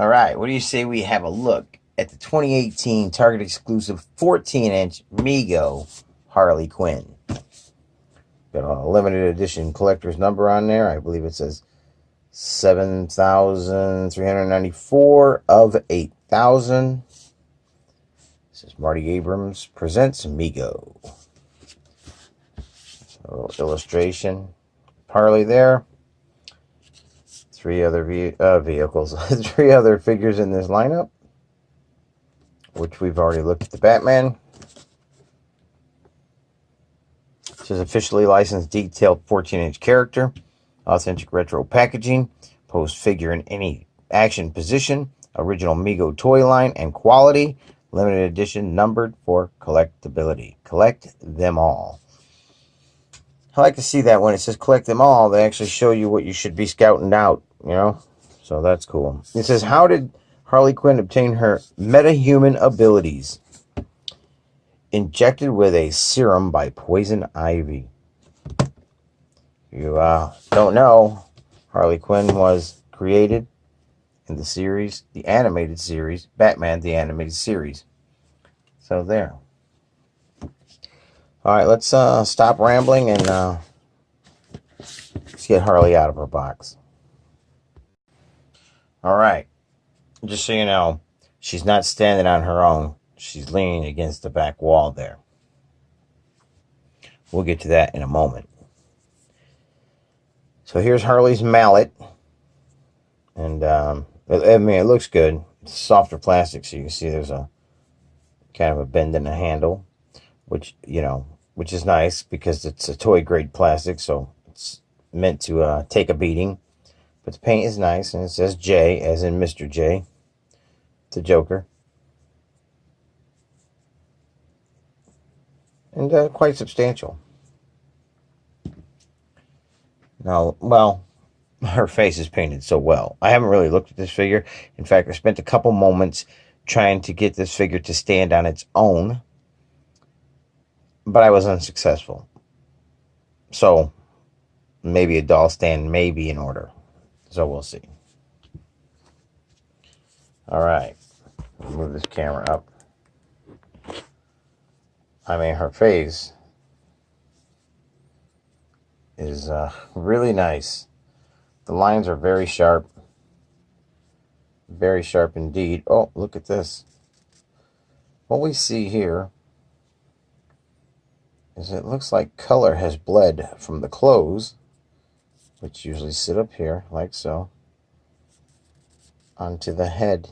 All right, what do you say we have a look at the 2018 Target exclusive 14-inch Mego Harley Quinn? Got a limited edition collector's number on there. I believe it says 7,394 of 8,000. This is Marty Abrams presents Mego. A little illustration. Harley there. Three other vehicles. Three other figures in this lineup, which we've already looked at. The Batman. This is officially licensed, detailed 14-inch character. Authentic retro packaging. Post figure in any action position. Original Mego toy line and quality. Limited edition, numbered for collectability. Collect them all. I like to see that when it says collect them all, they actually show you what you should be scouting out, you know? So that's cool. It says, how did Harley Quinn obtain her metahuman abilities? Injected with a serum by Poison Ivy. You don't know, Harley Quinn was created in the series, the animated series, Batman, the animated series. So there. All right, let's stop rambling and let's get Harley out of her box. All right, just so you know, she's not standing on her own. She's leaning against the back wall there. We'll get to that in a moment. So here's Harley's mallet. And, I mean, it looks good. It's softer plastic, so you can see there's a kind of a bend in the handle. Which, you know, which is nice because it's a toy grade plastic, so it's meant to take a beating. But the paint is nice, and it says J, as in Mr. J, the Joker. And quite substantial. Now, well, her face is painted so well. I haven't really looked at this figure. In fact, I spent a couple moments trying to get this figure to stand on its own, but I was unsuccessful. So, maybe a doll stand may be in order. So, we'll see. Alright. Move this camera up. I mean, her face is really nice. The lines are very sharp. Very sharp indeed. Oh, look at this. What we see here is it looks like color has bled from the clothes, which usually sit up here like so, onto the head.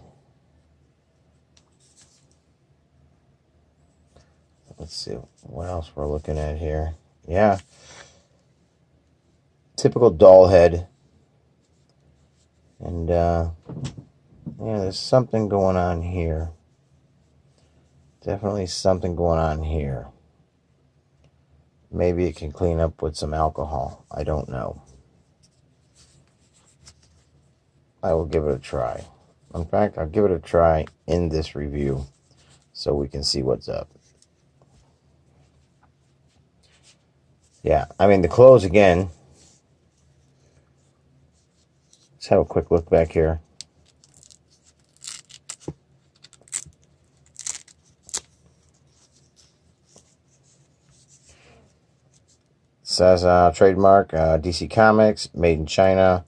Let's see what else we're looking at here. Yeah, typical doll head. And yeah, there's something going on here. Definitely something going on here. Maybe it can clean up with some alcohol. I don't know. I will give it a try. In fact, I'll give it a try in this review so we can see what's up. Yeah, I mean, the clothes again. Let's have a quick look back here. Says trademark DC Comics, made in China,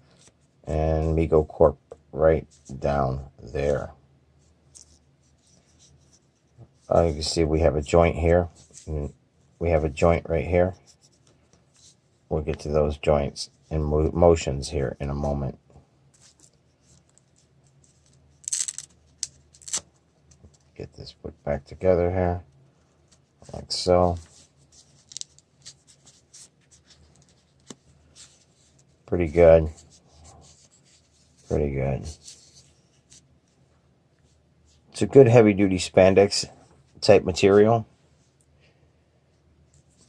and Mego Corp right down there. You can see we have a joint here. We have a joint right here. We'll get to those joints and motions here in a moment. Get this put back together here, like so. Pretty good. Pretty good. It's a good heavy-duty spandex type material.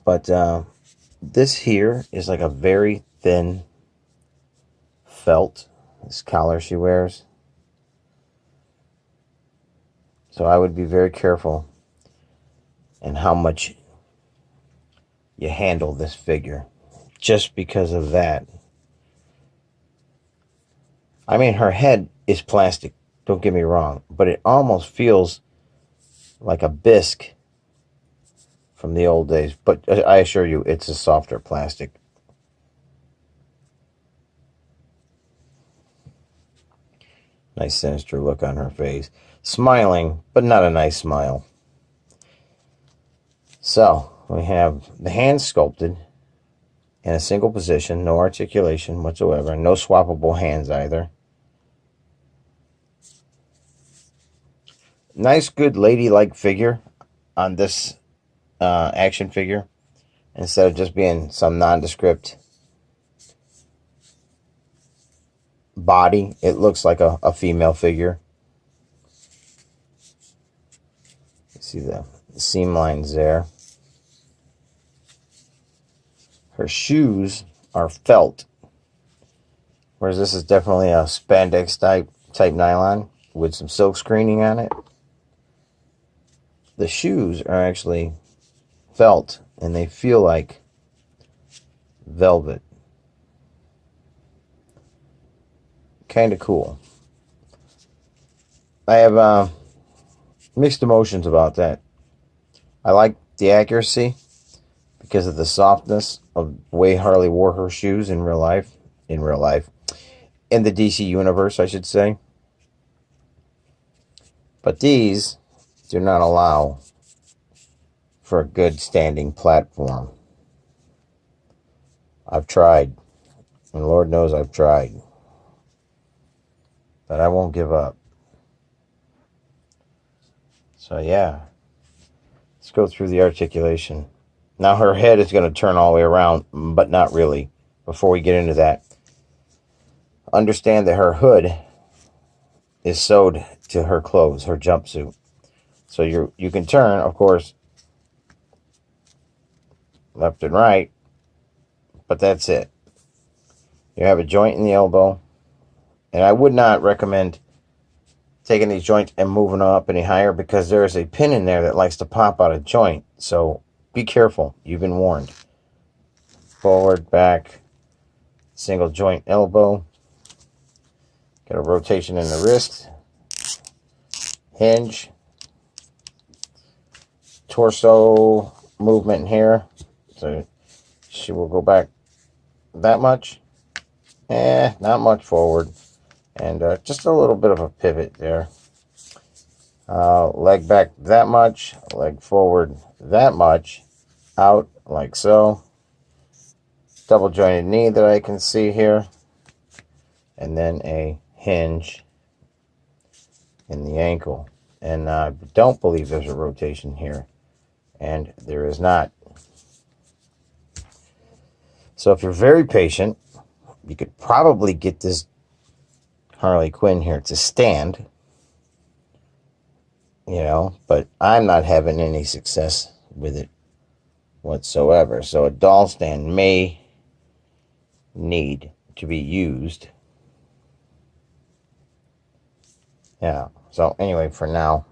But this here is like a very thin felt. This collar she wears. So I would be very careful in how much you handle this figure. Just because of that. I mean, her head is plastic. Don't get me wrong, but it almost feels like a bisque from the old days. But I assure you, it's a softer plastic. Nice sinister look on her face. Smiling, but not a nice smile. So, we have the hands sculpted in a single position, no articulation whatsoever, no swappable hands either. Nice, good ladylike figure on this action figure, instead of just being some nondescript body. It looks like a female figure. You see the seam lines there. Her shoes are felt, whereas this is definitely a spandex type nylon with some silk screening on it. The shoes are actually felt, and they feel like velvet. Kind of cool. I have mixed emotions about that. I like the accuracy because of the softness of the way Harley wore her shoes in real life. In the DC universe, I should say. But these do not allow for a good standing platform. I've tried, and Lord knows I've tried, but I won't give up. So yeah, let's go through the articulation. Now her head is going to turn all the way around, but not really. Before we get into that, understand that her hood is sewed to her clothes, her jumpsuit. So you can turn, of course, left and right, but that's it. You have a joint in the elbow, and I would not recommend taking these joints and moving them up any higher, because there is a pin in there that likes to pop out of joint. So be careful. You've been warned. Forward, back, single joint elbow. Got a rotation in the wrist. Hinge. Torso movement here. So she will go back that much. Not much forward. And just a little bit of a pivot there. Leg back that much. Leg forward that much. Out like so. Double jointed knee that I can see here. And then a hinge in the ankle. And I don't believe there's a rotation here. And there is not. So if you're very patient, you could probably get this Harley Quinn here to stand, but I'm not having any success with it whatsoever. So a doll stand may need to be used. Yeah. So anyway, for now,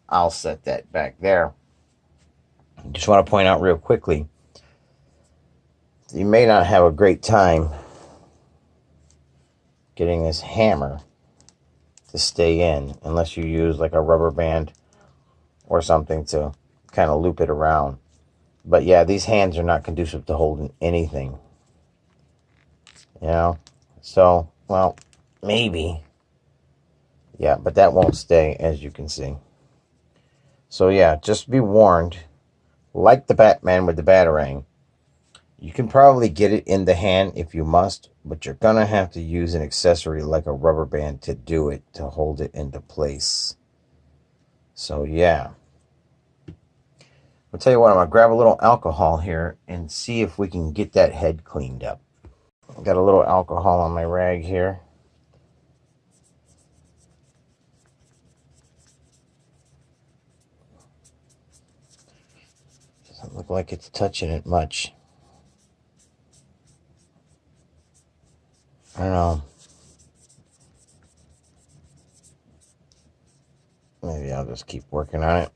I'll set that back there. Just want to point out real quickly, you may not have a great time getting this hammer to stay in unless you use like a rubber band or something to kind of loop it around. But yeah, these hands are not conducive to holding anything. So, well, maybe. Yeah, but that won't stay, as you can see. So yeah, just be warned. Like the Batman with the Batarang, you can probably get it in the hand if you must, but you're going to have to use an accessory like a rubber band to do it, to hold it into place. So yeah. I'll tell you what, I'm going to grab a little alcohol here and see if we can get that head cleaned up. I've got a little alcohol on my rag here. Doesn't look like it's touching it much. I don't know. Maybe I'll just keep working on it.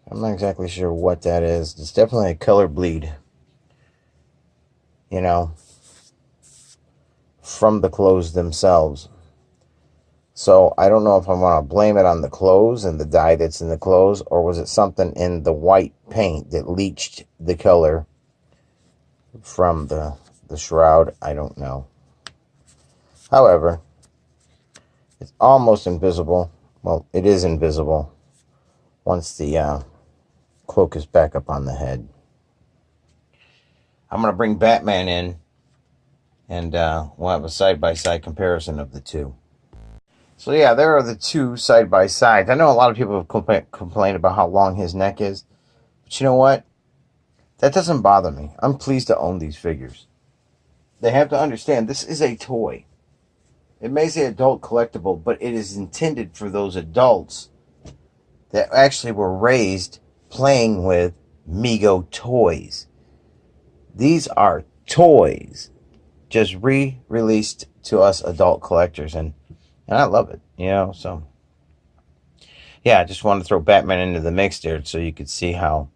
I'm not exactly sure what that is. It's definitely a color bleed. from the clothes themselves. So I don't know if I want to blame it on the clothes and the dye that's in the clothes, or was it something in the white paint that leached the color from the shroud? I don't know. However, it's almost invisible. Well, it is invisible once the cloak is back up on the head. I'm going to bring Batman in, and we'll have a side-by-side comparison of the two. So yeah, there are the two side-by-sides. I know a lot of people have complained about how long his neck is, but you know what? That doesn't bother me. I'm pleased to own these figures. They have to understand, this is a toy. It may say adult collectible, but it is intended for those adults that actually were raised playing with Mego toys. These are toys just re-released to us adult collectors, and I love it, you know. So yeah, I just wanted to throw Batman into the mix there so you could see how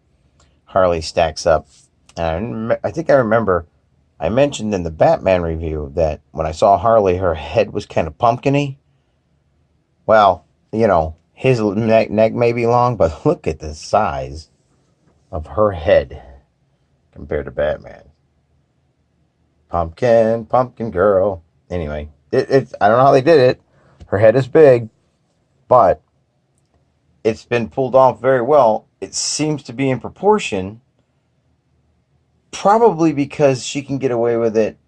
Harley stacks up. And I think I remember I mentioned in the Batman review that when I saw Harley, her head was kind of pumpkin-y. Well, you know, his neck may be long, but look at the size of her head compared to Batman. Pumpkin girl. Anyway, I don't know how they did it. Her head is big, but it's been pulled off very well. It seems to be in proportion, probably because she can get away with it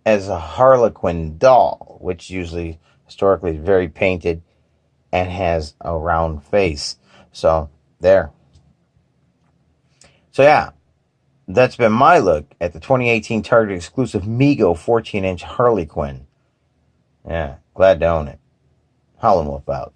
as a Harley Quinn doll, which usually historically is very painted and has a round face. So there. So yeah, that's been my look at the 2018 Target exclusive Mego 14-inch Harley Quinn. Yeah, glad to own it. Howlin' Wolf out.